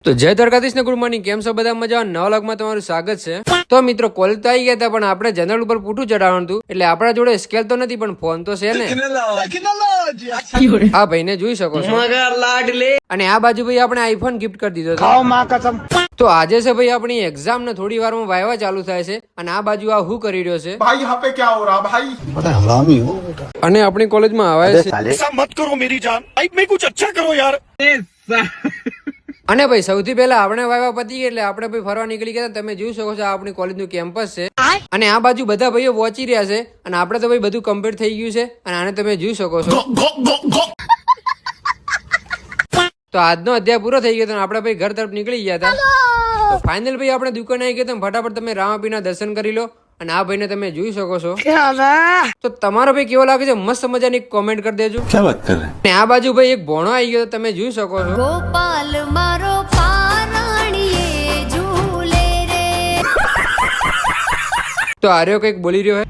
તો જય દ્વારકાધીશ ને ગુડ મોર્નિંગ, કેમ છો બધા? મજા? નવા વ્લોગમાં તમારું સ્વાગત છે. તો મિત્રો કોલેજ તો આવી ગયા હતા, પણ આપણે જનરલ ઉપર પૂઠું ચડાવવાનું હતું, એટલે આપણા જોડે સ્કેલ તો નથી પણ ફોન તો છે ને. આ ભાઈને જોઈ શકો છો. અને આ બાજુ ભાઈ આપણે આઈફોન ગિફ્ટ કરી દીધો હતો. તો આજે છે ભાઈ આપણી એક્ઝામ ને થોડી વારમાં વાયવા ચાલુ થાય છે, અને આ બાજુ આ હું કરી રહ્યો છે भाई यहाँ पे क्या हो रहा भाई? बड़ा हरामी हो बेटा। અને આપણી કોલેજમાં આવે છે. ऐसा मत करो मेरी जान, भाई मैं कुछ अच्छा करो यार। અને ભાઈ સૌથી પહેલા આપણે વાયવા પતી ગયા એટલે આપણે ભાઈ ફરવા નીકળી ગયા. તમે જોઈ શકો છો આ આપણી કોલેજનું કેમ્પસ છે, અને આ બાજુ બધા ભાઈઓ વોચી રહ્યા છે, અને આપણે તો ભાઈ બધું કમ્પ્લીટ થઈ ગયું છે, અને આને તમે જોઈ શકો છો. તો આજનો અધ્યાય પૂરો થઈ ગયો તો આપણે ભાઈ ઘર તરફ નીકળી ગયા હતા. તો ફાઇનલ ભાઈ આપણે દુકાને આવી ગયા તો ફટાફટ તમે રામાપીના દર્શન કરી લો. અને આ ભાઈને તમે જોઈ શકો છો. તો તમારો ભાઈ કેવો લાગે છે મસ્ત મજાની કોમેન્ટ કરી દેજો. क्या बात कर रहे हैं? અને આ બાજુ ભાઈ એક ભોણો આવી ગયો તમે જોઈ શકો છો. ગોપાલ મારો પારણીએ ઝૂલે રે. તો આર્યો કઈક બોલી રહ્યો હે.